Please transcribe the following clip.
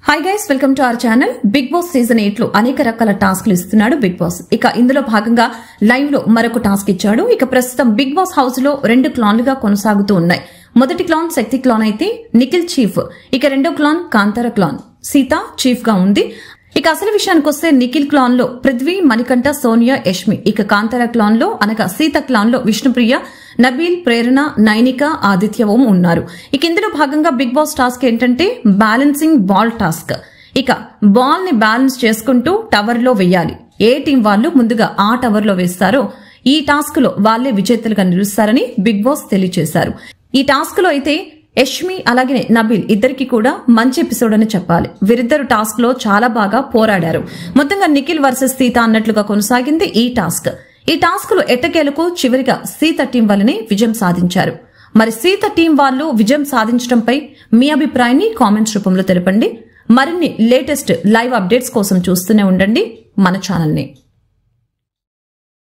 Hi guys, welcome to our channel. Bigg Boss season 8 లో అనేక రకాల టాస్క్లు ఇస్తున్నాడు బిగ్ బాస్. ఇక ఇందులో భాగంగా లైవ్ లో మరొక టాస్క్ ఇచ్చాడు. ఇక ప్రస్తుతం బిగ్ బాస్ హౌస్ లో 2 క్లాన్లుగా కొనసాగుతూ ఉన్నాయి. మొదటి క్లాన్ శక్తి క్లాన్ అయితే నిఖిల్ చీఫ్, ఇక రెండో clan Kantara clan Sita chief గా ఉంది. ఇక అసలు విషయానికి వస్తే నిఖిల్ క్లాన్ లో పృథ్వీ, మణికంఠ, సోనియా, యష్మి, ఇక కాంతార క్లాన్ లో అనగా సీత క్లాన్ లో విష్ణుప్రియ, నబీల్, ప్రేరణ, నైనిక, ఆదిత్య ఓం ఉన్నారు. ఇక ఇందులో భాగంగా బిగ్ బాస్ టాస్క్ ఏంటంటే బ్యాలెన్సింగ్ బాల్ టాస్క్. ఇక బాల్ ని బ్యాలెన్స్ చేసుకుంటూ టవర్ లో వేయాలి. ఏ టీం వాళ్ళు ముందుగా ఆ టవర్ లో వేస్తారో ఈ టాస్క్ లో వాళ్లే విజేతలుగా నిలుస్తారని బిగ్ బాస్ తెలియజేశారు. ఈ టాస్క్ లో అయితే యష్మి అలాగే నబీల్ ఇద్దరికి కూడా మంచి ఎపిసోడ్ అని చెప్పాలి. వీరిద్దరు టాస్క్ లో చాలా బాగా పోరాడారు. మొత్తంగా నిఖిల్ వర్సెస్ సీత అన్నట్లుగా కొనసాగింది ఈ టాస్క్. ఈ టాస్క్ లో ఎట్టకేలకు చివరిగా సీత టీం వల్లనే విజయం సాధించారు. మరి సీత టీం వాళ్ళు విజయం సాధించడంపై మీ అభిప్రాయాన్ని కామెంట్స్ రూపంలో తెలపండి. మరిన్ని లేటెస్ట్ లైవ్ అప్డేట్స్ కోసం చూస్తూనే ఉండండి మన ఛానల్ ని.